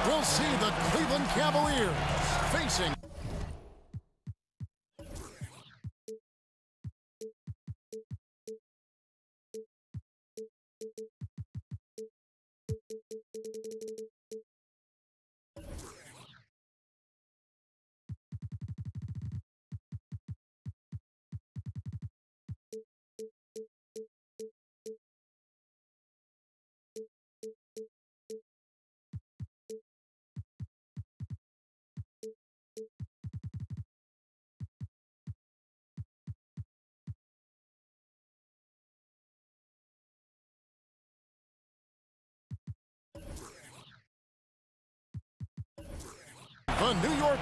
We'll see the Cleveland Cavaliers facing the New York.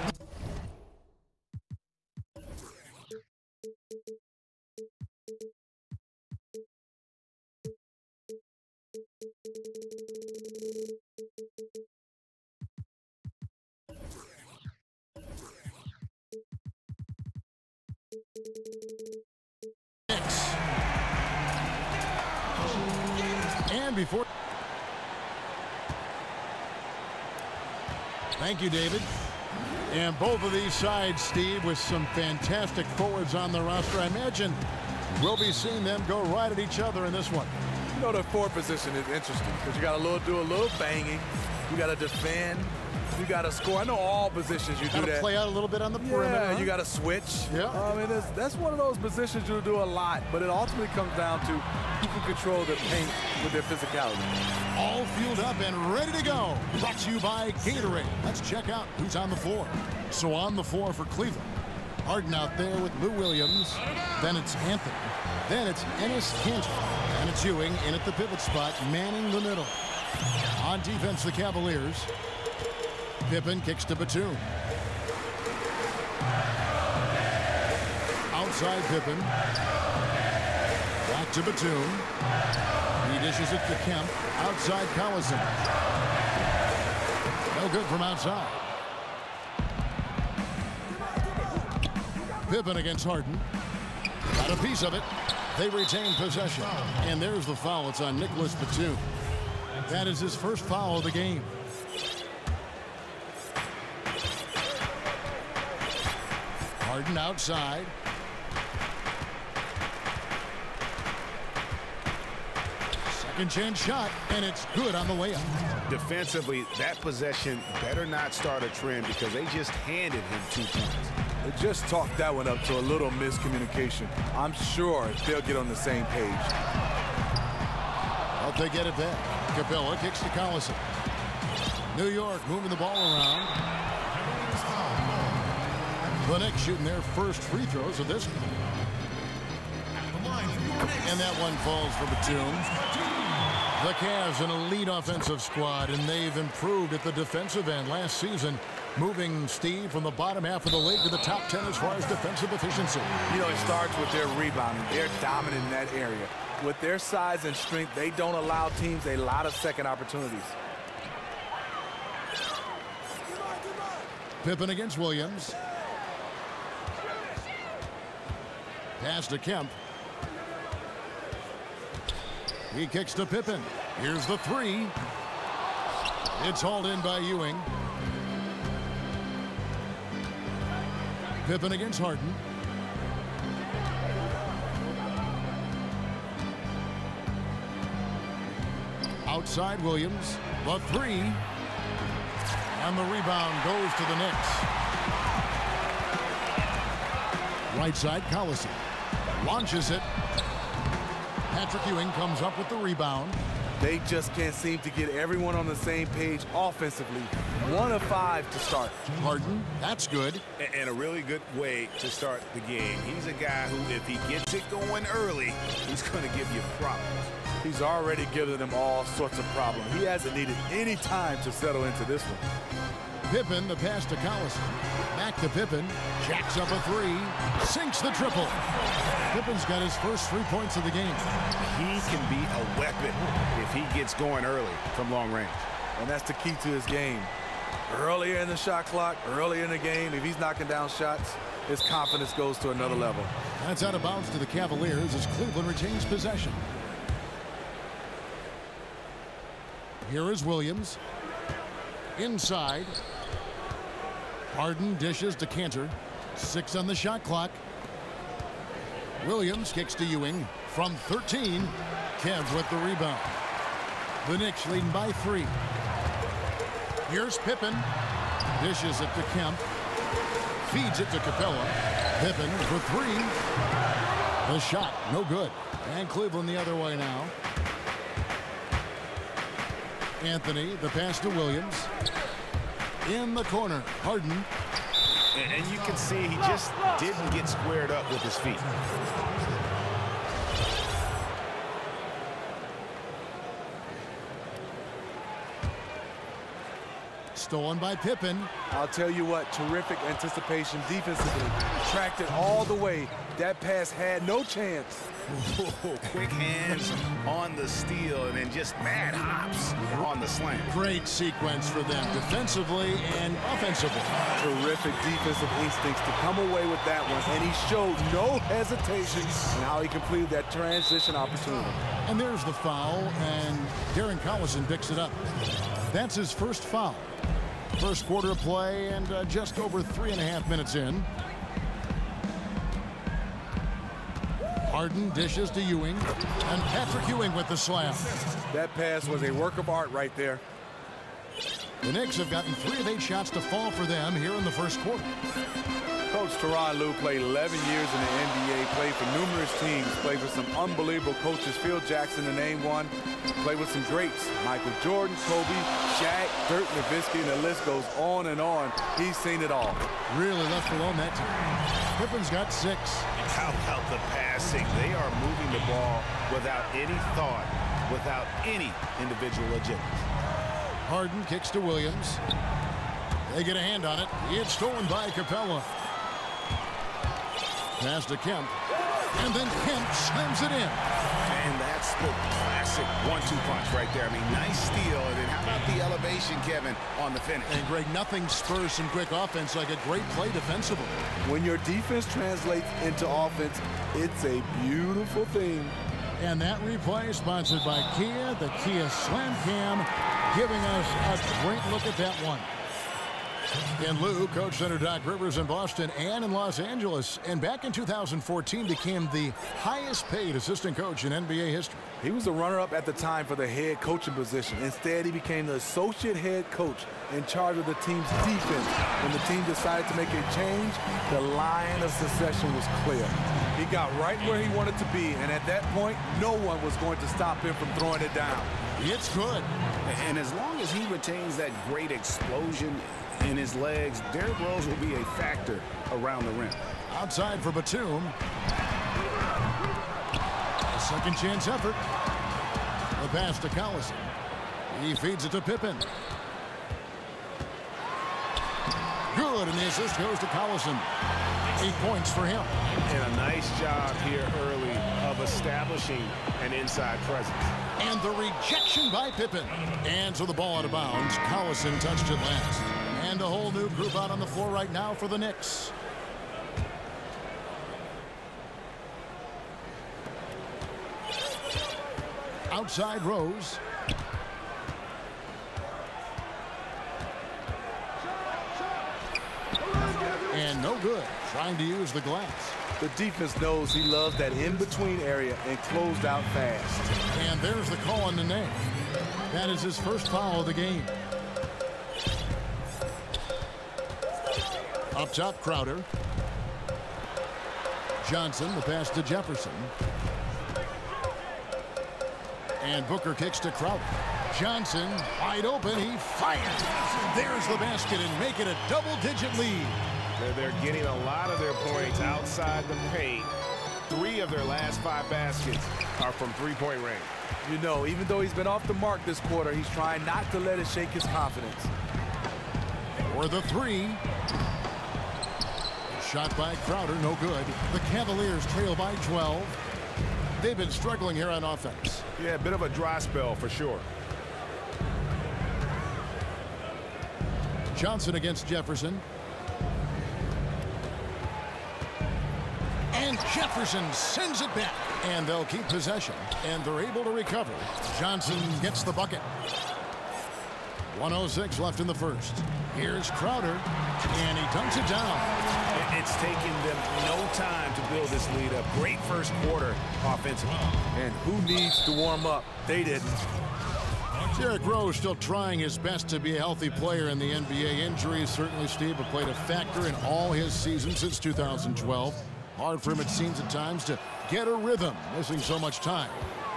And before. Thank you, David. And both of these sides, Steve, with some fantastic forwards on the roster. I imagine we'll be seeing them go right at each other in this one. You know, the forward position is interesting because you got to do a little banging. You got to defend. You got to score. I know all positions you do that. Play out a little bit on the perimeter. Yeah, huh? you got to switch. Yeah. I mean, that's one of those positions you do a lot, but it ultimately comes down to who can control the paint with their physicality. All fueled up and ready to go. Brought to you by Gatorade. Let's check out who's on the floor. So on the floor for Cleveland, Harden out there with Lou Williams. Then it's Anthony. Then it's Enes Kanter. And it's Ewing in at the pivot spot, manning the middle. On defense, the Cavaliers. Pippen kicks to Batum. Outside Pippen. Back to Batum. He dishes it to Kemp. Outside Collison. No good from outside. Pippen against Harden. Got a piece of it. They retain possession. And there's the foul. It's on Nicholas Batum. That is his first foul of the game. Harden outside. Second chance shot, and it's good on the way up. Defensively, that possession better not start a trend because they just handed him 2 points. They just talked that one up to a little miscommunication. I'm sure they'll get on the same page. Hope they get it back. Capella kicks to Collison. New York moving the ball around. The Knicks shooting their first free throws of this game. And that one falls for Batum. The Cavs, an elite offensive squad, and they've improved at the defensive end last season, moving, Steve, from the bottom half of the league to the top 10 as far as defensive efficiency. You know, it starts with their rebounding. They're dominant in that area. With their size and strength, they don't allow teams a lot of second opportunities. Pippen against Williams. Pass to Kemp. He kicks to Pippen. Here's the three. It's hauled in by Ewing. Pippen against Harden. Outside Williams, the three. And the rebound goes to the Knicks. Right side, Collison launches it. Patrick Ewing comes up with the rebound. They just can't seem to get everyone on the same page offensively. 1 of 5 to start. Harden, that's good. And a really good way to start the game. He's a guy who, if he gets it going early, he's going to give you problems. He's already given them all sorts of problems. He hasn't needed any time to settle into this one. Pippen, the pass to Collison. Back to Pippen. Jacks up a three. Sinks the triple. Pippen's got his first 3 points of the game. He can be a weapon if he gets going early from long range. And that's the key to his game. Earlier in the shot clock, earlier in the game, if he's knocking down shots, his confidence goes to another level. That's out of bounds to the Cavaliers as Cleveland retains possession. Here is Williams. Inside. Harden dishes to Cantor. 6 on the shot clock. Williams kicks to Ewing from 13. Kev with the rebound. The Knicks leading by 3. Here's Pippen. Dishes it to Kemp. Feeds it to Capella. Pippen for 3. The shot, no good. And Cleveland the other way now. Anthony, the pass to Williams. In the corner, Harden. And you can see he just didn't get squared up with his feet. Stolen by Pippen. I'll tell you what, terrific anticipation defensively. Tracked it all the way. That pass had no chance. Quick hands on the steal and then just mad hops on the slam. Great sequence for them defensively and offensively. Terrific defensive instincts to come away with that one, and he showed no hesitation in how he completed that transition opportunity. And there's the foul, and Darren Collison picks it up. That's his first foul. First quarter of play and just over 3.5 minutes in. Harden dishes to Ewing, and Patrick Ewing with the slam. That pass was a work of art right there. The Knicks have gotten 3 of 8 shots to fall for them here in the first quarter. Coach Tyronn Lue played 11 years in the NBA, played for numerous teams, played for some unbelievable coaches. Phil Jackson, to name one, played with some greats. Michael Jordan, Kobe, Shaq, Dirk Nowitzki, and the list goes on and on. He's seen it all. Really left alone that time. Pippen's got 6. How about the passing? They are moving the ball without any thought, without any individual agility. Harden kicks to Williams. They get a hand on it. It's stolen by Capella. Pass to Kemp. And then Kemp slams it in. And that's the classic 1-2 punch right there. I mean, nice steal. And then how about the elevation, Kevin, on the finish? And Greg, nothing spurs some quick offense like a great play defensively. When your defense translates into offense, it's a beautiful thing. And that replay sponsored by Kia, the Kia Slam Cam, giving us a great look at that one. And Lou coached under Doc Rivers in Boston and in Los Angeles, and back in 2014 became the highest paid assistant coach in NBA history. He was the runner-up at the time for the head coaching position. Instead, he became the associate head coach in charge of the team's defense. When the team decided to make a change, the line of succession was clear. He got right where he wanted to be, and at that point, no one was going to stop him from throwing it down. It's good. And as long as he retains that great explosion in his legs, Derrick Rose will be a factor around the rim. Outside for Batum. A second chance effort. The pass to Collison. He feeds it to Pippen. Good, and the assist goes to Collison. 8 points for him. And a nice job here early of establishing an inside presence. And the rejection by Pippen. And so the ball out of bounds. Collison touched it last. And a whole new group out on the floor right now for the Knicks. Outside Rose. And no good. Trying to use the glass. The defense knows he loves that in-between area and closed out fast. And there's the call on the name. That is his first foul of the game. Up top, Crowder. Johnson, the pass to Jefferson. And Booker kicks to Crowder. Johnson, wide open, he fires. There's the basket and make it a double-digit lead. They're getting a lot of their points outside the paint. 3 of their last 5 baskets are from three-point range. You know, even though he's been off the mark this quarter, he's trying not to let it shake his confidence. For the 3. Shot by Crowder, no good. The Cavaliers trail by 12. They've been struggling here on offense. Yeah, a bit of a dry spell for sure. Johnson against Jefferson. And Jefferson sends it back. And they'll keep possession. And they're able to recover. Johnson gets the bucket. 1:06 left in the first. Here's Crowder. And he dunks it down. It's taken them no time to build this lead up. Great first quarter offensively. And who needs to warm up? They didn't. Derrick Rose still trying his best to be a healthy player in the NBA. Injuries certainly, Steve, have played a factor in all his seasons since 2012. Hard for him, it seems, at times to get a rhythm, missing so much time.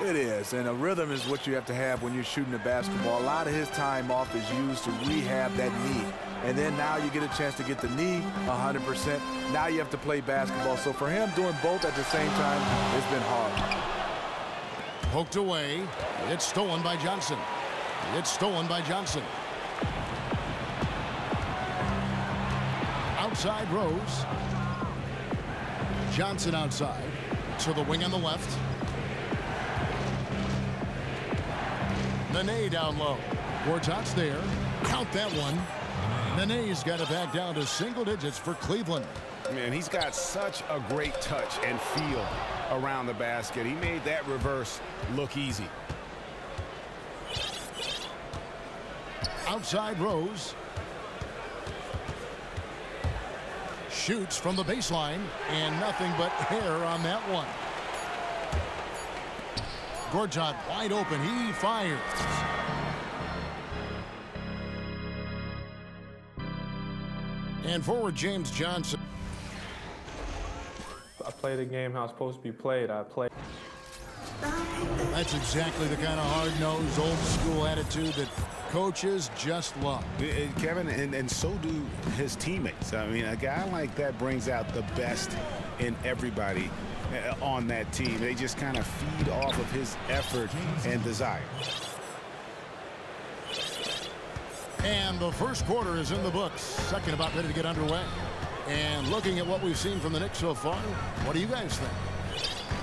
It is, and a rhythm is what you have to have when you're shooting the basketball. A lot of his time off is used to rehab that knee. And then now you get a chance to get the knee 100%. Now you have to play basketball. So for him, doing both at the same time, it's been hard. Poked away. It's stolen by Johnson. It's stolen by Johnson. Outside Rose. Johnson outside. To the wing on the left. Nene down low. Gortat's there. Count that one. Nene's got it back down to single digits for Cleveland. Man, he's got such a great touch and feel around the basket. He made that reverse look easy. Outside Rose. Shoots from the baseline, and nothing but air on that one. Gortat wide open. He fires. And forward James Johnson. I play the game how it's supposed to be played. I play. That's exactly the kind of hard-nosed, old-school attitude that coaches just love. Kevin, and so do his teammates. I mean, a guy like that brings out the best in everybody on that team. They just kind of feed off of his effort and desire. And the first quarter is in the books. Second about ready to get underway. And looking at what we've seen from the Knicks so far, what do you guys think?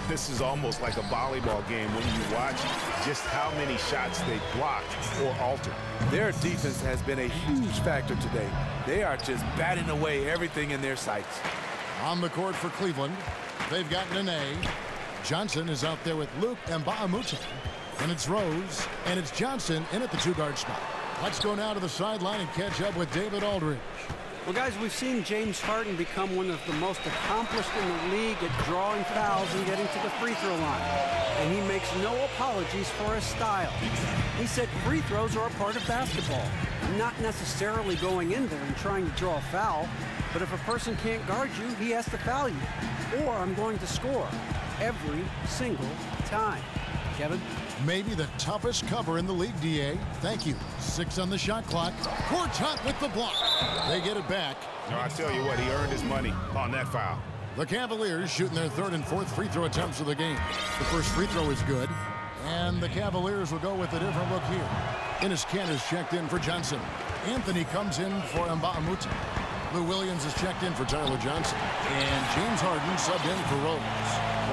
This is almost like a volleyball game when you watch just how many shots they blocked or altered. Their defense has been a huge factor today. They are just batting away everything in their sights. On the court for Cleveland, they've got Nene. Johnson is out there with Luke Mbamute. And it's Rose, and it's Johnson in at the 2-guard spot. Let's go now to the sideline and catch up with David Aldridge. Well, guys, we've seen James Harden become one of the most accomplished in the league at drawing fouls and getting to the free throw line. And he makes no apologies for his style. He said free throws are a part of basketball. Not necessarily going in there and trying to draw a foul, but if a person can't guard you, he has to foul you. Or I'm going to score every single time. Kevin? Maybe the toughest cover in the league, DA. Thank you. 6 on the shot clock. Gortat with the block. They get it back. No, I tell you what, he earned his money on that foul. The Cavaliers shooting their 3rd and 4th free throw attempts of the game. The first free throw is good. And the Cavaliers will go with a different look here. Enes Kanter's checked in for Johnson. Anthony comes in for Mbamute. Lou Williams is checked in for Tyler Johnson. And James Harden subbed in for Rose.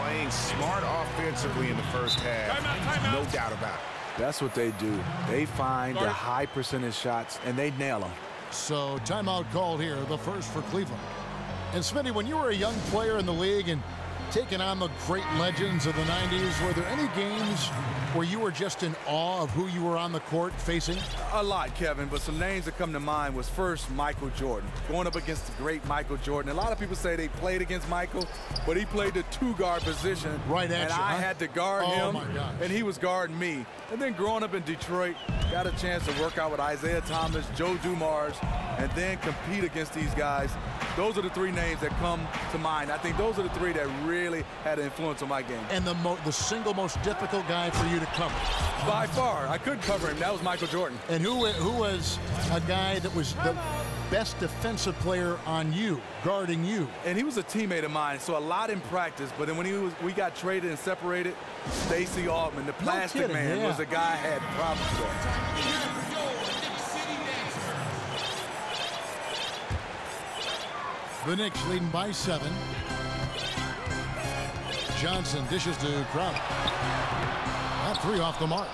Playing smart offensively in the first half. Timeout. No doubt about it. That's what they do. They find the high percentage shots, and they nail them. So timeout called here, the first for Cleveland. And Smitty, when you were a young player in the league and taking on the great legends of the 90s, were there any games where you were just in awe of who you were on the court facing? A lot, Kevin, but some names that come to mind was first Michael Jordan. Going up against the great Michael Jordan. A lot of people say they played against Michael, but he played the two-guard position. Right at and you, I had to guard him, my gosh. and he was guarding me. And then growing up in Detroit, got a chance to work out with Isaiah Thomas, Joe Dumars, and then compete against these guys. Those are the three names that come to mind. I think those are the three that really had an influence on my game. And the single most difficult guy for you to cover? By far. I couldn't cover him. That was Michael Jordan. And who was a guy that was the best defensive player on you, guarding you? And he was a teammate of mine, so a lot in practice. But then when we got traded and separated, Stacey Altman, the plastic man, was the guy I had problems with. The Knicks leading by 7. Johnson dishes to Crowder. That three off the mark.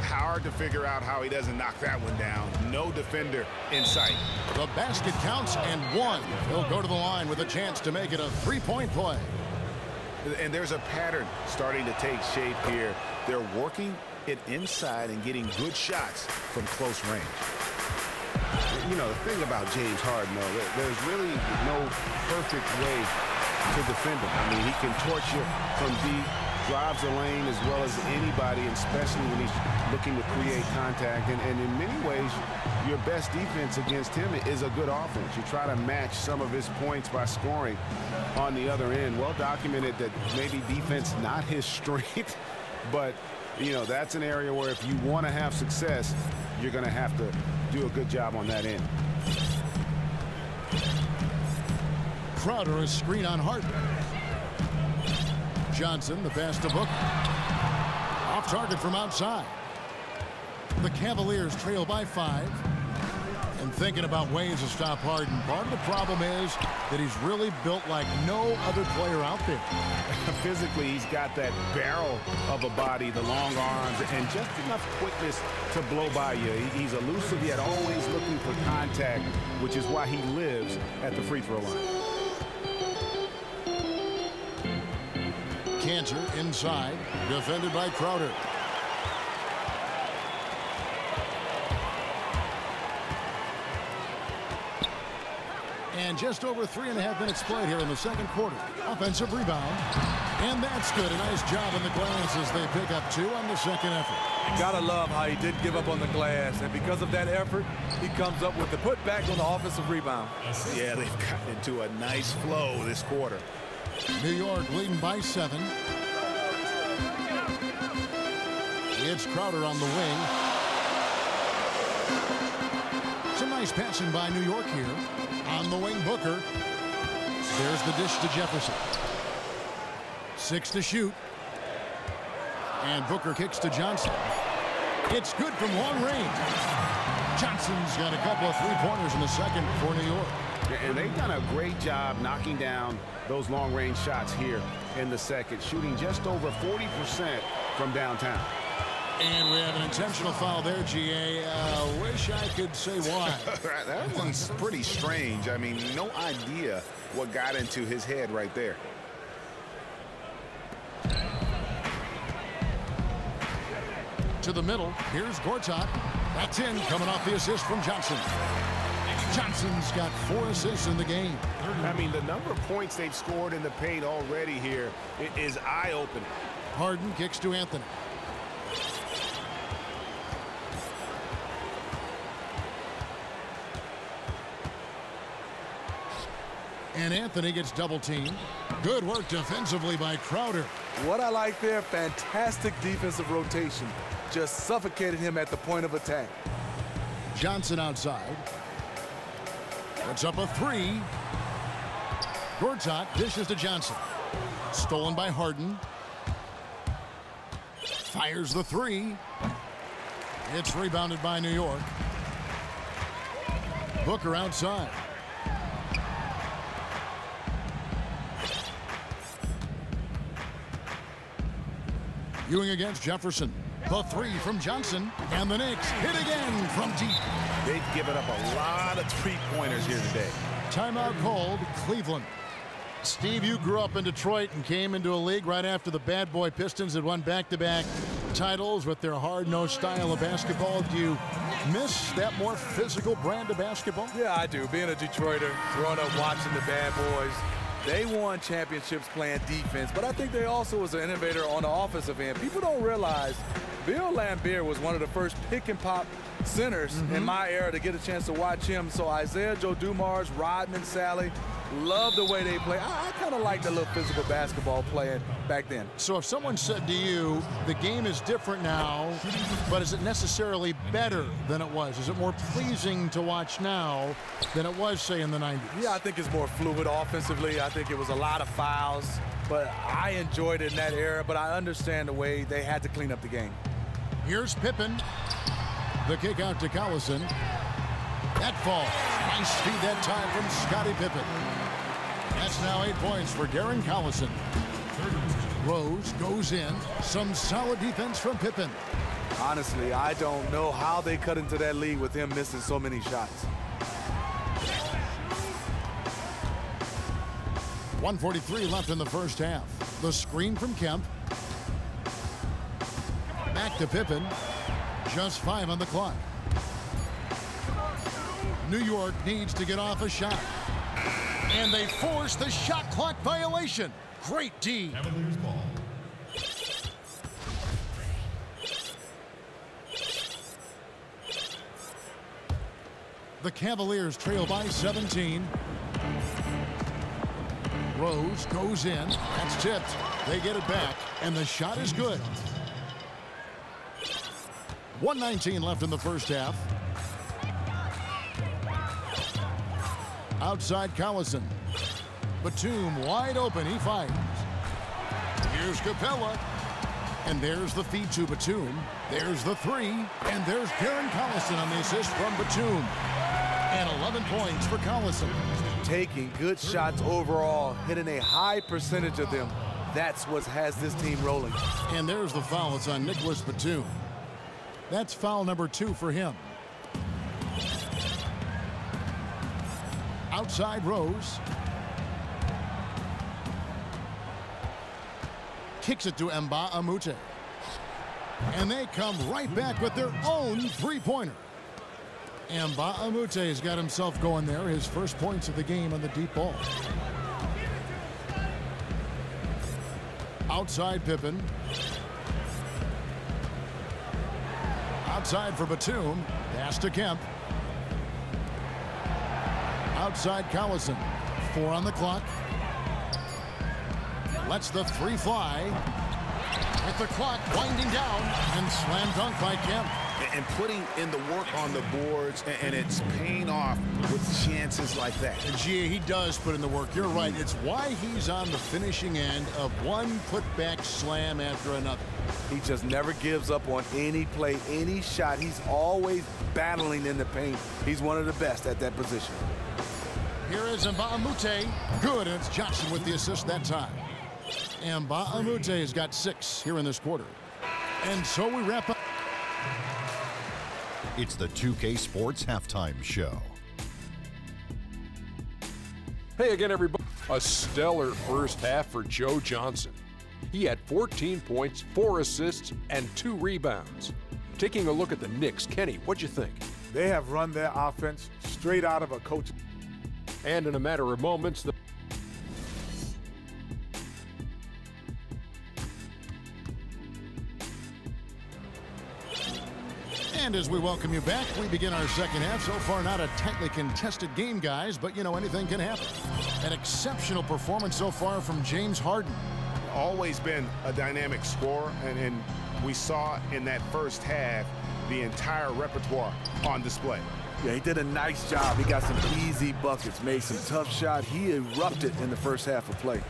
Hard to figure out how he doesn't knock that one down. No defender in sight. The basket counts and one. He'll go to the line with a chance to make it a three-point play. And there's a pattern starting to take shape here. They're working it inside and getting good shots from close range. You know, the thing about James Harden, though, there's really no perfect way to defend him. I mean, he can torch you from deep, drives the lane as well as anybody, and especially when he's looking to create contact. And in many ways, your best defense against him is a good offense. You try to match some of his points by scoring on the other end. Well documented that maybe defense not his strength, but, you know, that's an area where if you want to have success, you're going to have to do a good job on that end. Crowder, a screen on Harden. Johnson, the pass to Booker. Off target from outside. The Cavaliers trail by 5. And thinking about ways to stop Harden. Part of the problem is that he's really built like no other player out there. Physically, he's got that barrel of a body, the long arms, and just enough quickness to blow by you. He's elusive yet always looking for contact, which is why he lives at the free throw line. Cantor inside, defended by Crowder. And just over 3.5 minutes played here in the second quarter. Offensive rebound. And that's good. A nice job on the glass as they pick up 2 on the second effort. Gotta love how he didn't give up on the glass. And because of that effort, he comes up with the putback on the offensive rebound. Yeah, they've gotten into a nice flow this quarter. New York leading by 7. It's Crowder on the wing. Some nice passing by New York here. On the wing, Booker. There's the dish to Jefferson. 6 to shoot. And Booker kicks to Johnson. It's good from long range. Johnson's got a couple of three-pointers in the second for New York. And they've done a great job knocking down those long-range shots here in the second, shooting just over 40% from downtown. And we have an intentional foul there, GA. Wish I could say why. That one's pretty strange. I mean, no idea what got into his head right there. To the middle. Here's Gortat. That's in, coming off the assist from Johnson. Johnson's got 4 assists in the game. I mean, the number of points they've scored in the paint already here is eye-opening. Harden kicks to Anthony. And Anthony gets double-teamed. Good work defensively by Crowder. What I like there, fantastic defensive rotation. Just suffocated him at the point of attack. Johnson outside. Puts up a 3. Gortat dishes to Johnson. Stolen by Harden. Fires the 3. It's rebounded by New York. Booker outside. Ewing against Jefferson. The 3 from Johnson. And the Knicks hit again from deep. They've given up a lot of three-pointers here today. Timeout called, Cleveland. Steve, you grew up in Detroit and came into a league right after the Bad Boy Pistons had won back-to-back titles with their hard-nosed style of basketball. Do you miss that more physical brand of basketball? Yeah, I do. Being a Detroiter, growing up watching the Bad Boys, they won championships playing defense, but I think they also was an innovator on the offensive end. People don't realize Bill Laimbeer was one of the first pick-and-pop centers in my era to get a chance to watch him. So Isaiah Joe Dumars, Rodman, Sally, love the way they play. I kind of like the little physical basketball playing back then. So if someone said to you, the game is different now, but is it necessarily better than it was? Is it more pleasing to watch now than it was, say, in the 90s? Yeah, I think it's more fluid offensively. I think it was a lot of fouls, but I enjoyed it in that era, but I understand the way they had to clean up the game. Here's Pippen. The kick out to Collison. That fall. Nice feed that time from Scottie Pippen. That's now 8 points for Darren Collison. Rose goes in. Some solid defense from Pippen. Honestly, I don't know how they cut into that league with him missing so many shots. 1:43 left in the first half. The screen from Kemp. Back to Pippen. Just 5 on the clock. New York needs to get off a shot. And they force the shot clock violation. Great D. The Cavaliers trail by 17. Rose goes in. That's tipped. They get it back, and the shot is good. 1:19 left in the first half. Outside Collison. Batum wide open. He fires. Here's Capella. And there's the feed to Batum. There's the three. And there's Darren Collison on the assist from Batum. And 11 points for Collison. Taking good shots overall, hitting a high percentage of them. That's what has this team rolling. And there's the foul. It's on Nicholas Batum. That's foul number 2 for him. Outside Rose. Kicks it to Mbah-a-Moute. And they come right back with their own three-pointer. Mbah-a-Moute has got himself going there. His first points of the game on the deep ball. Outside Pippen. Outside for Batum. Pass to Kemp. Outside Collison. 4 on the clock. Lets the three fly. With the clock winding down. And slam dunk by Kemp. And putting in the work on the boards, and it's paying off with chances like that. And Gia, he does put in the work. You're right. It's why he's on the finishing end of one putback slam after another. He just never gives up on any play, any shot. He's always battling in the paint. He's one of the best at that position. Here is Mbah-a-Moute. Good, and it's Johnson with the assist that time. And Mbah-a-Moute has got 6 here in this quarter. And so we wrap up. It's the 2K Sports Halftime Show. Hey again, everybody. A stellar first half for Joe Johnson. He had 14 points, 4 assists, and 2 rebounds. Taking a look at the Knicks, Kenny, what'd you think? They have run their offense straight out of a coach. And in a matter of moments, the And as we welcome you back, we begin our second half. So far, not a tightly contested game, guys, but, you know, anything can happen. An exceptional performance so far from James Harden. Always been a dynamic scorer, and we saw in that first half the entire repertoire on display. Yeah, he did a nice job. He got some easy buckets, made some tough shots. He erupted in the first half of play.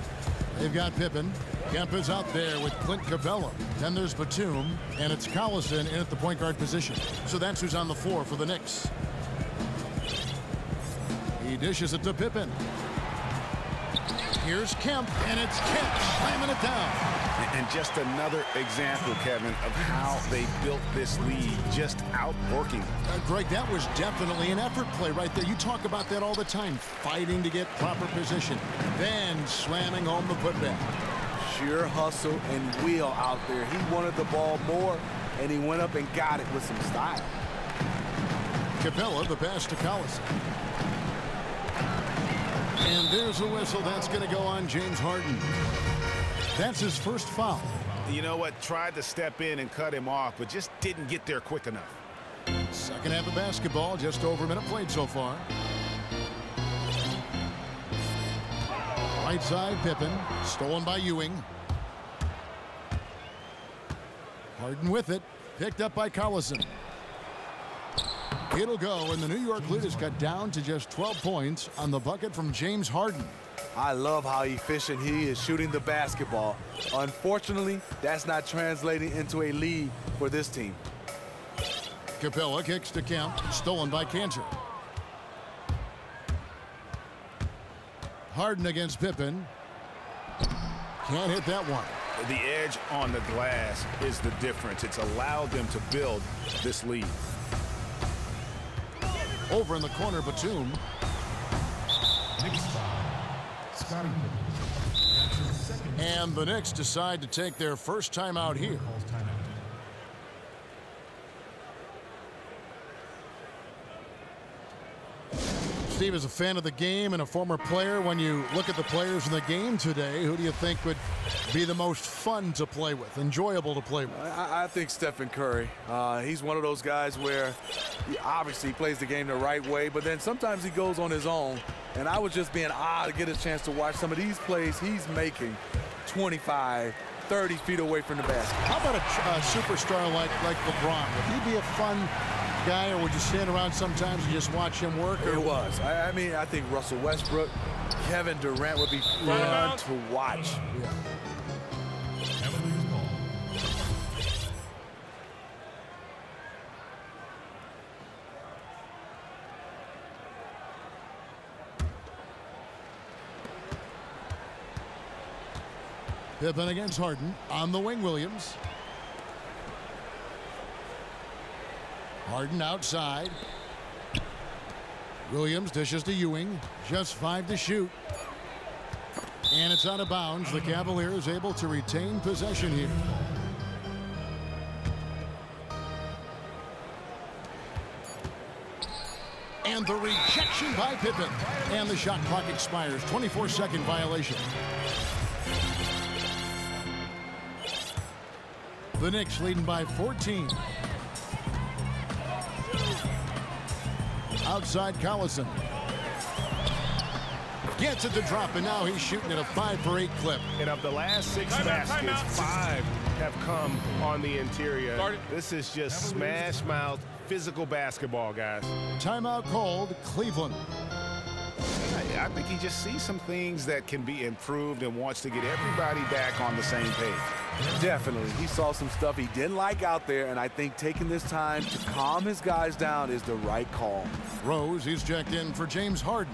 They've got Pippen. Kemp is out there with Clint Capella. Then there's Batum, and it's Collison in at the point guard position. So that's who's on the floor for the Knicks. He dishes it to Pippen. Here's Kemp, and it's Kemp slamming it down. And just another example, Kevin, of how they built this league, just outworking. Greg, that was definitely an effort play right there. You talk about that all the time, fighting to get proper position, then slamming home the putback. Sheer hustle and will out there. He wanted the ball more, and he went up and got it with some style. Capella, the pass to Collison. And there's a whistle. That's going to go on James Harden. That's his first foul. You know what? Tried to step in and cut him off, but just didn't get there quick enough. Second half of basketball, just over a minute played so far. Right side, Pippen, stolen by Ewing. Harden with it, picked up by Collison. It'll go, and the New York lead is cut down to just 12 points on the bucket from James Harden. I love how efficient he is shooting the basketball. Unfortunately, that's not translating into a lead for this team. Capella kicks to Kemp, stolen by Cantor. Harden against Pippen. Can't hit that one. The edge on the glass is the difference. It's allowed them to build this lead. Over in the corner, Batum. And the Knicks decide to take their first time out here. Steve is a fan of the game and a former player. When you look at the players in the game today, who do you think would be the most fun to play with, enjoyable to play with? I think Stephen Curry. He's one of those guys where he obviously plays the game the right way, but then sometimes he goes on his own. And I was just being odd to get a chance to watch some of these plays he's making 25, 30 feet away from the basket. How about a superstar like LeBron? Would he be a fun guy, or would you stand around sometimes and just watch him work? It was. I mean, I think Russell Westbrook, Kevin Durant would be fun to watch. Yeah. Pippen against Harden on the wing. Williams. Harden outside. Williams dishes to Ewing. Just 5 to shoot. And it's out of bounds. The Cavaliers able to retain possession here. And the rejection by Pippen. And the shot clock expires. 24-second violation. The Knicks leading by 14. Outside Collison. Gets it to drop, and now he's shooting at a 5-for-8 clip. And of the last 6 baskets, 5 have come on the interior. This is just smash-mouth, physical basketball, guys. Timeout called, Cleveland. I think he just sees some things that can be improved and wants to get everybody back on the same page. Definitely. He saw some stuff he didn't like out there, and I think taking this time to calm his guys down is the right call. Rose, he's checked in for James Harden.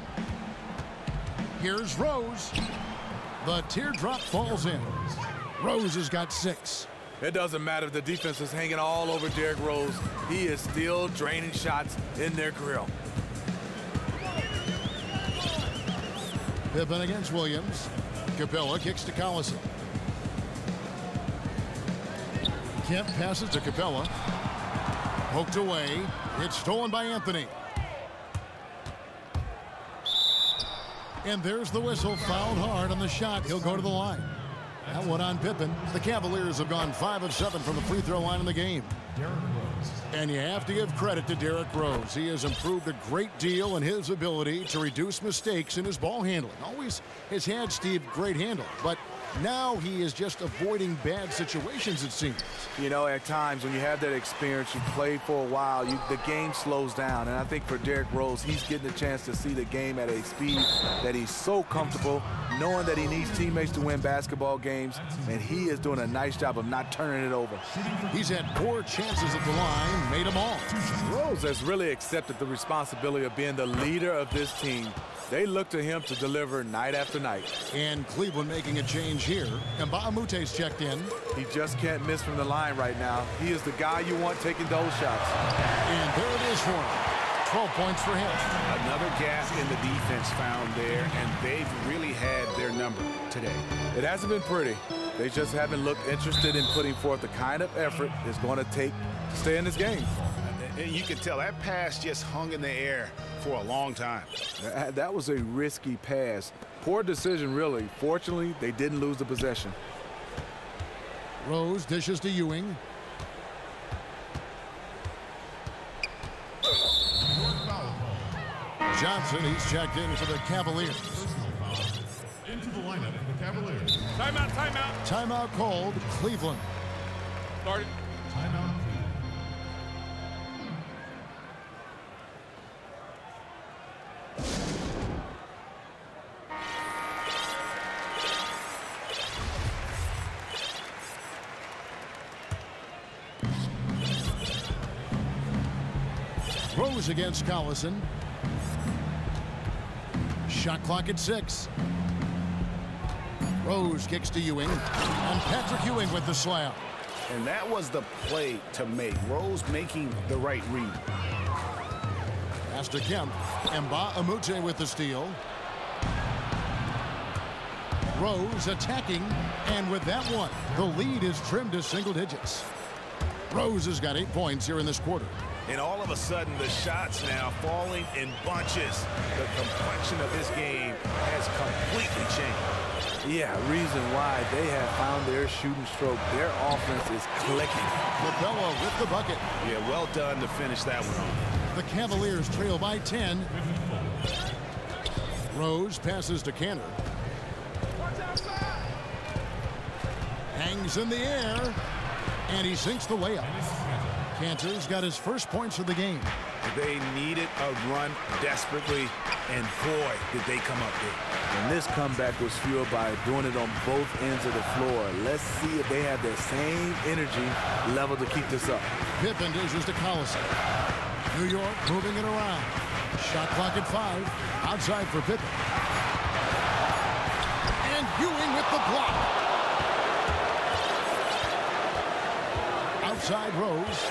Here's Rose. The teardrop falls in. Rose has got 6. It doesn't matter if the defense is hanging all over Derrick Rose. He is still draining shots in their grill. Pippen against Williams. Capella kicks to Collison. Kemp passes to Capella. Poked away. It's stolen by Anthony. And there's the whistle. Fouled hard on the shot. He'll go to the line. That one on Pippen. The Cavaliers have gone 5 of 7 from the free throw line in the game. And you have to give credit to Derrick Rose. He has improved a great deal in his ability to reduce mistakes in his ball handling. Always has had, Steve, great handle, but now he is just avoiding bad situations, it seems. You know, at times when you have that experience, you play for a while, the game slows down. And I think for Derrick Rose, he's getting a chance to see the game at a speed that he's so comfortable knowing that he needs teammates to win basketball games, and he is doing a nice job of not turning it over. He's had 4 chances at the line, made them all. Rose has really accepted the responsibility of being the leader of this team. They look to him to deliver night after night. And Cleveland making a change here. And Mbaamute's checked in. He just can't miss from the line right now. He is the guy you want taking those shots. And there it is for him. 12 points for him. Another gap in the defense found there, and they've really had their number today. It hasn't been pretty. They just haven't looked interested in putting forth the kind of effort it's going to take to stay in this game. And you can tell that pass just hung in the air for a long time. That was a risky pass. Poor decision, really. Fortunately, they didn't lose the possession. Rose dishes to Ewing. Johnson, he's checked in for the Cavaliers. Into the lineup for the Cavaliers. Timeout, timeout. Timeout called, Cleveland. Started. Timeout. Rose against Collison. Shot clock at 6. Rose kicks to Ewing. And Patrick Ewing with the slam. And that was the play to make. Rose making the right read. Pass to Kemp. Mbaaumute with the steal. Rose attacking. And with that one, the lead is trimmed to single digits. Rose has got 8 points here in this quarter. And all of a sudden, the shots now falling in bunches. The complexion of this game has completely changed. Yeah, reason why they have found their shooting stroke. Their offense is clicking. Capella with the bucket. Yeah, well done to finish that one off. The Cavaliers trail by 10. Rose passes to Cantor. Hangs in the air. And he sinks the layup. Cantor's got his first points of the game. They needed a run desperately, and boy, did they come up big. And this comeback was fueled by doing it on both ends of the floor. Let's see if they have the same energy level to keep this up. Pippen dishes to Collison. New York moving it around. Shot clock at 5. Outside for Pippen. And Ewing with the block. Outside Rose.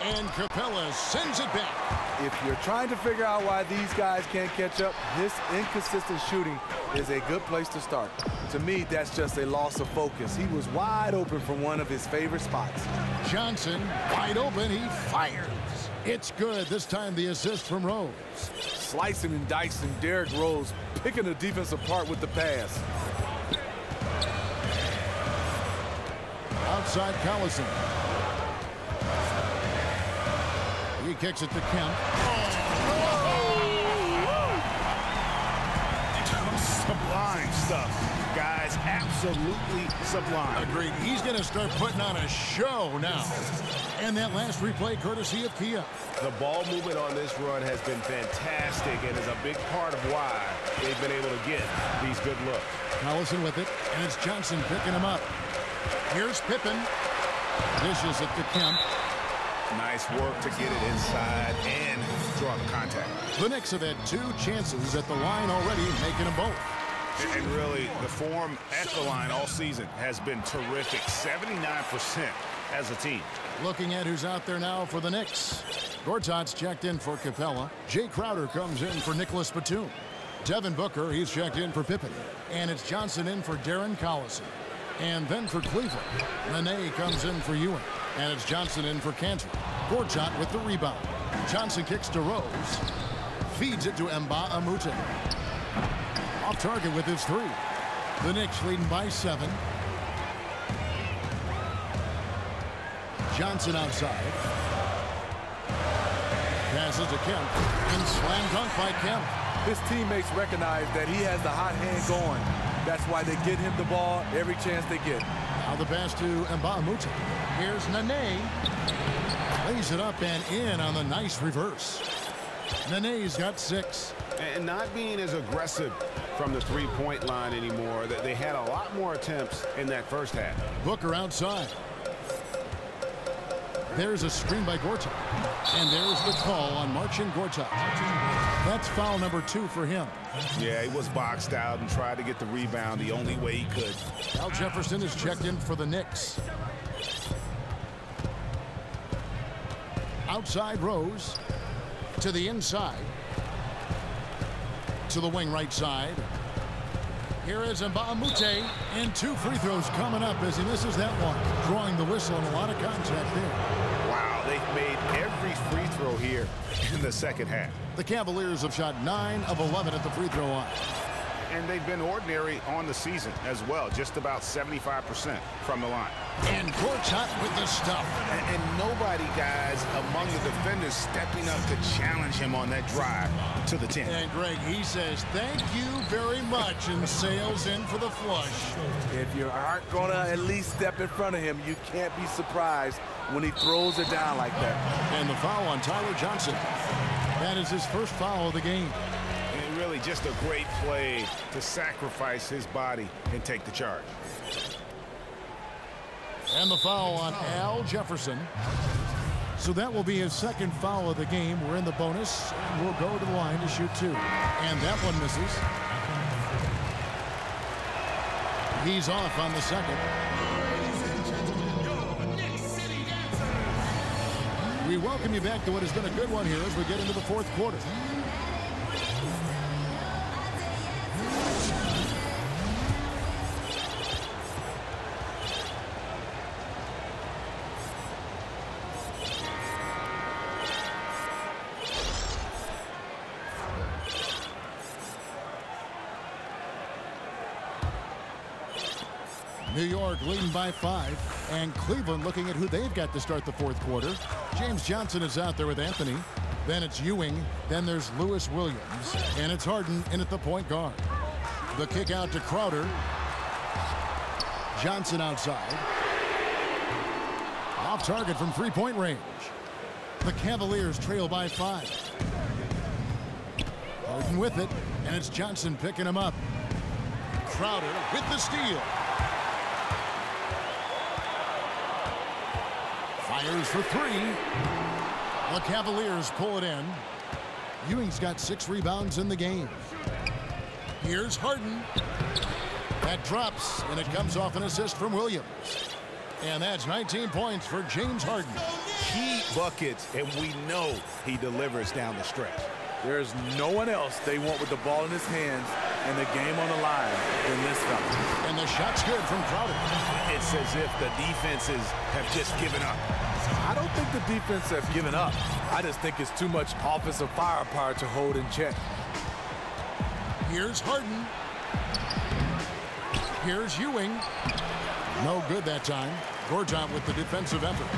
And Capella sends it back. If you're trying to figure out why these guys can't catch up, this inconsistent shooting is a good place to start. To me, that's just a loss of focus. He was wide open from one of his favorite spots. Johnson, wide open, he fires. It's good. This time the assist from Rose. Slicing and dicing, Derrick Rose picking the defense apart with the pass. Outside Collison. He kicks it to Kemp. Sublime stuff, guys. Absolutely sublime. Agreed. He's going to start putting on a show now. And that last replay courtesy of Kia. The ball movement on this run has been fantastic and is a big part of why they've been able to get these good looks. Collison with it, and it's Johnson picking him up. Here's Pippen. Dishes it to Kemp. Nice work to get it inside and draw the contact. The Knicks have had 2 chances at the line already, making them both. And really, the form at the line all season has been terrific. 79% as a team. Looking at who's out there now for the Knicks. Gortat's checked in for Capella. Jay Crowder comes in for Nicholas Batum. Devin Booker, he's checked in for Pippen. And it's Johnson in for Darren Collison. And then for Cleveland, Nene comes in for Ewing. And it's Johnson in for Cantor. Gortat with the rebound. Johnson kicks to Rose. Feeds it to Mbaaumute. Off target with his 3. The Knicks leading by 7. Johnson outside. Passes to Kemp. And slam dunk by Kemp. His teammates recognize that he has the hot hand going. That's why they get him the ball every chance they get. Now the pass to Mbaaumute. Here's Nene. Lays it up and in on the nice reverse. Nene's got 6. And not being as aggressive from the three-point line anymore. They had a lot more attempts in that first half. Booker outside. There's a screen by Gortat. And there's the call on Marcin Gortat. That's foul number 2 for him. Yeah, he was boxed out and tried to get the rebound the only way he could. Al Jefferson is checked in for the Knicks. Outside Rose. To the inside. To the wing right side. Here is Mbamute, and 2 free throws coming up as he misses that one. Drawing the whistle and a lot of contact there. Wow, they've made every free throw here in the second half. The Cavaliers have shot 9 of 11 at the free throw line. And they've been ordinary on the season as well, just about 75% from the line. And Gortat with the stuff. And nobody, guys, among the defenders stepping up to challenge him on that drive to the 10. And Greg, he says, thank you very much, and sails in for the flush. If you aren't going to at least step in front of him, you can't be surprised when he throws it down like that. And the foul on Tyler Johnson. That is his first foul of the game. And really just a great play to sacrifice his body and take the charge. And the foul on Al Jefferson. So that will be his second foul of the game. We're in the bonus, and we'll go to the line to shoot 2. And that one misses. He's off on the second. We welcome you back to what has been a good one here as we get into the fourth quarter. New York leading by 5, and Cleveland looking at who they've got to start the fourth quarter. James Johnson is out there with Anthony. Then it's Ewing. Then there's Lewis Williams. And it's Harden in at the point guard. The kick out to Crowder. Johnson outside. Off target from three-point range. The Cavaliers trail by 5. Harden with it, and it's Johnson picking him up. Crowder with the steal. Fires for 3. The Cavaliers pull it in. Ewing's got 6 rebounds in the game. Here's Harden. That drops, and it comes off an assist from Williams. And that's 19 points for James Harden. Key buckets, and we know he delivers down the stretch. There's no one else they want with the ball in his hands and the game on the line than this fella. And the shot's good from Crowder. It's as if the defenses have just given up. I don't think the defense have given up. I just think it's too much offensive firepower to hold in check. Here's Harden. Here's Ewing. No good that time. Gortat with the defensive effort.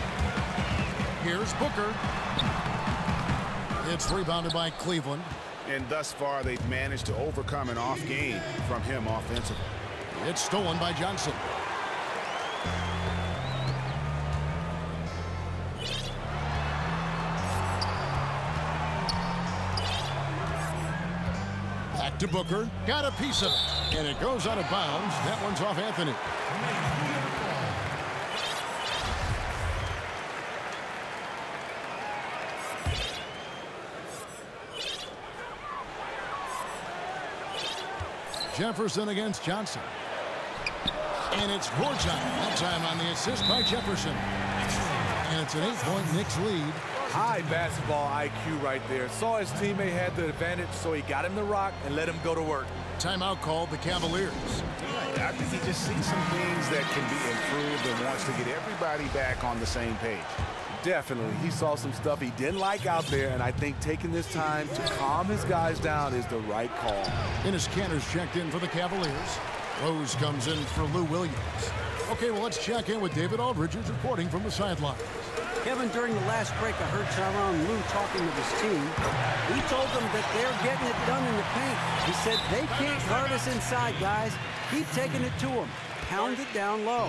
Here's Booker. It's rebounded by Cleveland. And thus far, they've managed to overcome an off game from him offensively. It's stolen by Johnson. Back to Booker. Got a piece of it. And it goes out of bounds. That one's off Anthony. Jefferson against Johnson. And it's Gortat. That time on the assist by Jefferson. And it's an 8-point Knicks lead. High basketball IQ right there. Saw his teammate had the advantage, so he got him the rock and let him go to work. Timeout called the Cavaliers. I think he just sees some things that can be improved and wants to get everybody back on the same page. Definitely. He saw some stuff he didn't like out there, and I think taking this time to calm his guys down is the right call. Dennis Cantor's checked in for the Cavaliers. Rose comes in for Lou Williams. Okay, well, let's check in with David Aldridge, who's reporting from the sideline. Kevin, during the last break, I heard Tyronn Lue talking with his team. He told them that they're getting it done in the paint. He said, they can't guard us inside, guys. Keep taking it to them. Pound it down low.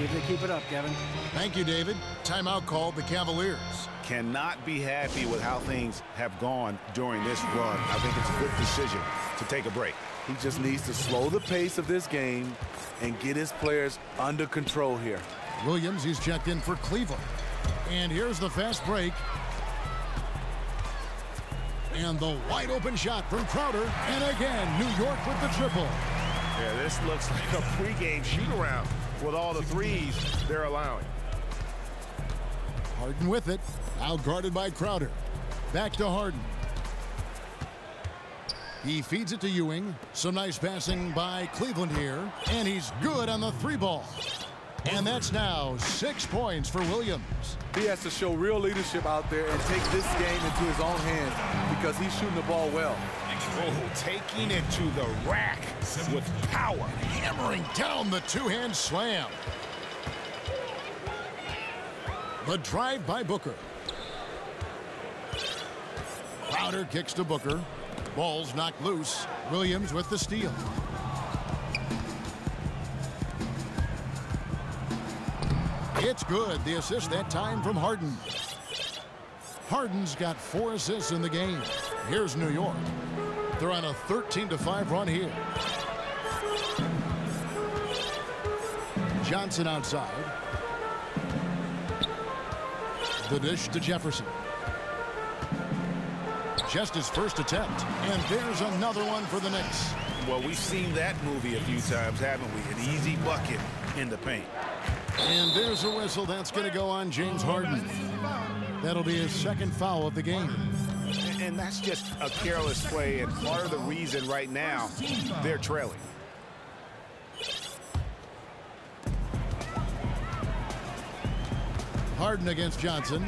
See if they keep it up, Kevin. Thank you, David. Timeout called the Cavaliers. Cannot be happy with how things have gone during this run. I think it's a good decision to take a break. He just needs to slow the pace of this game and get his players under control here. Williams, he's checked in for Cleveland. And here's the fast break. And the wide open shot from Crowder. And again, New York with the triple. Yeah, this looks like a pregame shoot-around with all the threes they're allowing. Harden with it. Now guarded by Crowder. Back to Harden. He feeds it to Ewing. Some nice passing by Cleveland here. And he's good on the three ball. And that's now 6 points for Williams. He has to show real leadership out there and take this game into his own hands because he's shooting the ball well. Oh, taking it to the rack with power. Hammering down the two-hand slam. The drive by Booker. Crowder kicks to Booker. Ball's knocked loose. Williams with the steal. It's good. The assist that time from Harden. Harden's got 4 assists in the game. Here's New York. They're on a 13-5 run here. Johnson outside. The dish to Jefferson. Just his first attempt. And there's another one for the Knicks. Well, we've seen that movie a few times, haven't we? An easy bucket in the paint. And there's a whistle. That's going to go on James Harden. That'll be his second foul of the game. And that's just a careless play, and part of the reason right now they're trailing. Harden against Johnson.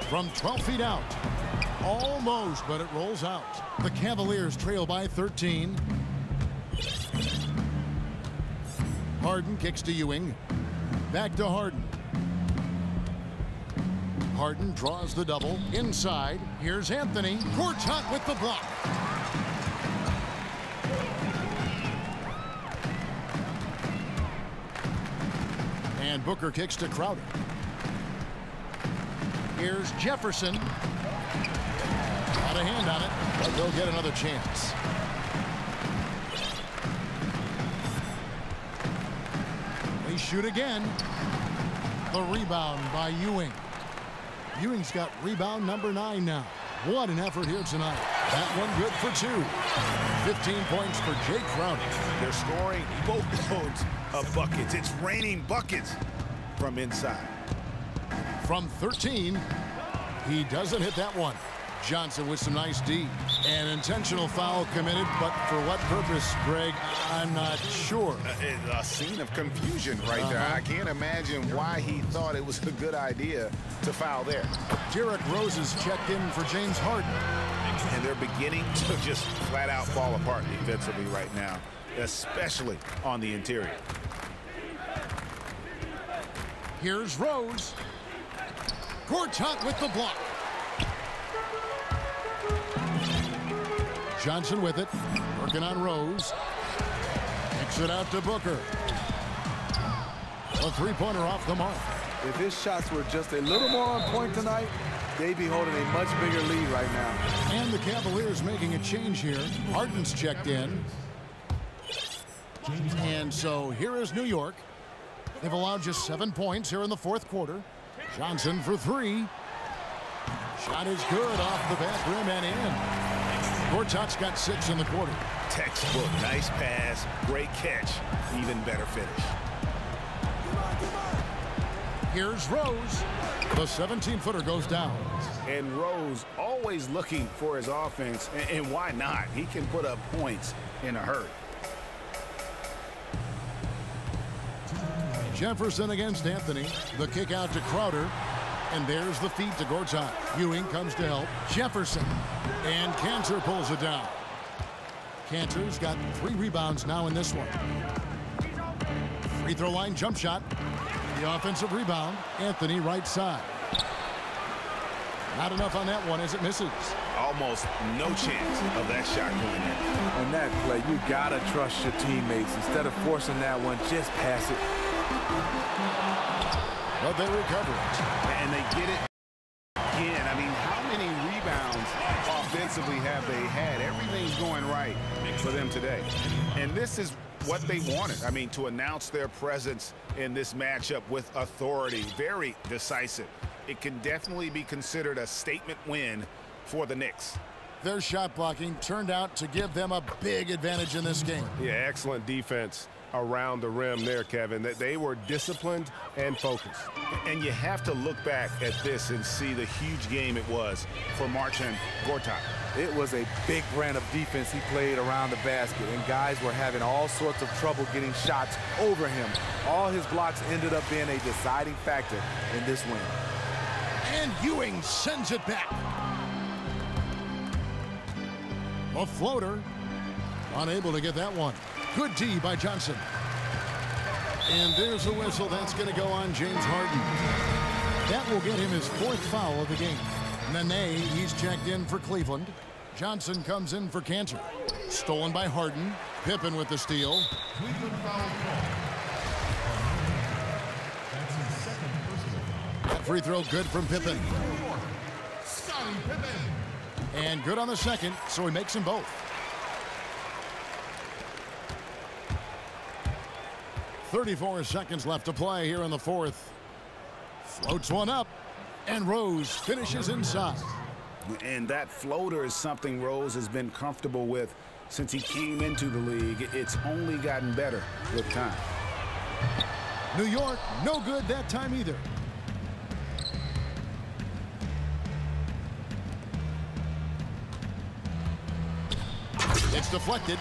From 12 feet out. Almost, but it rolls out. The Cavaliers trail by 13. Harden kicks to Ewing. Back to Harden. Harden draws the double. Inside. Here's Anthony. Gortat with the block. And Booker kicks to Crowder. Here's Jefferson. Got a hand on it, but they'll get another chance. They shoot again. The rebound by Ewing. Ewing's got rebound number 9 now. What an effort here tonight. That one good for 2. 15 points for Jay Crowder. They're scoring boatloads of buckets. It's raining buckets from inside. From 13, he doesn't hit that one. Johnson with some nice D. An intentional foul committed, but for what purpose, Greg, I'm not sure. A scene of confusion right there. I can't imagine why he thought it was a good idea to foul there. Derrick Rose is checked in for James Harden. And they're beginning to just flat out fall apart defensively right now, especially on the interior. Here's Rose. Gortat with the block. Johnson with it. Working on Rose. Kicks it out to Booker. A three-pointer off the mark. If his shots were just a little more on point tonight, they'd be holding a much bigger lead right now. And the Cavaliers making a change here. Harden's checked in. And so here is New York. They've allowed just 7 points here in the fourth quarter. Johnson for 3. Shot is good off the back rim and in. Gortat's got 6 in the quarter. Textbook, nice pass, great catch, even better finish. Here's Rose. The 17-footer goes down. And Rose always looking for his offense, and why not? He can put up points in a hurry. Jefferson against Anthony. The kick out to Crowder. And there's the feed to Gortat. Ewing comes to help. Jefferson. And Cantor pulls it down. Cantor's got 3 rebounds now in this one. Free throw line jump shot. The offensive rebound. Anthony right side. Not enough on that one as it misses. Almost no chance of that shot going in. On that play, you gotta trust your teammates. Instead of forcing that one, just pass it. But they recover it. And they get it again. I mean, how many rebounds offensively have they had? Everything's going right for them today. And this is what they wanted. I mean, to announce their presence in this matchup with authority. Very decisive. It can definitely be considered a statement win for the Knicks. Their shot blocking turned out to give them a big advantage in this game. Yeah, excellent defense around the rim there, Kevin. That they were disciplined and focused. And you have to look back at this and see the huge game it was for Marcin Gortat. It was a big brand of defense he played around the basket, and guys were having all sorts of trouble getting shots over him. All his blocks ended up being a deciding factor in this win. And Ewing sends it back. A floater. Unable to get that one. Good D by Johnson. And there's a whistle. That's going to go on James Harden. That will get him his 4th foul of the game. Nene, he's checked in for Cleveland. Johnson comes in for Cantor. Stolen by Harden. Pippen with the steal. Cleveland foul call. That's his 2nd personal foul. That free throw good from Pippen. Scottie Pippen. And good on the second, so he makes them both. 34 seconds left to play here in the 4th. Floats one up, and Rose finishes inside. And that floater is something Rose has been comfortable with since he came into the league. It's only gotten better with time. New York, no good that time either. It's deflected.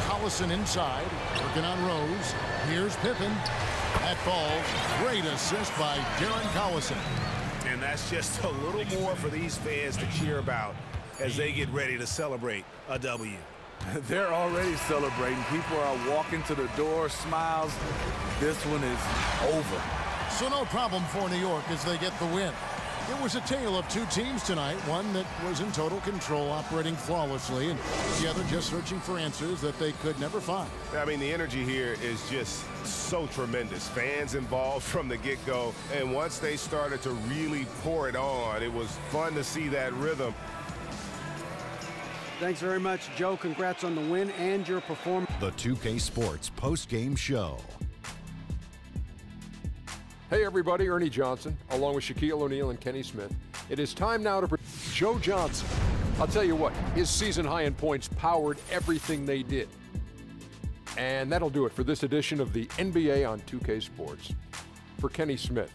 Collison inside, working on Rose. Here's Pippen. That falls. Great assist by Darren Collison. And that's just a little more for these fans to cheer about as they get ready to celebrate a W. They're already celebrating. People are walking to the door, smiles. This one is over. So no problem for New York as they get the win. It was a tale of 2 teams tonight, one that was in total control, operating flawlessly, and the other just searching for answers that they could never find. I mean, the energy here is just so tremendous. Fans involved from the get-go, and once they started to really pour it on, it was fun to see that rhythm. Thanks very much, Joe. Congrats on the win and your performance. The 2K Sports post-game show. Hey everybody, Ernie Johnson, along with Shaquille O'Neal and Kenny Smith. It is time now to Joe Johnson. I'll tell you what, his season high in points powered everything they did. And that'll do it for this edition of the NBA on 2K Sports. For Kenny Smith,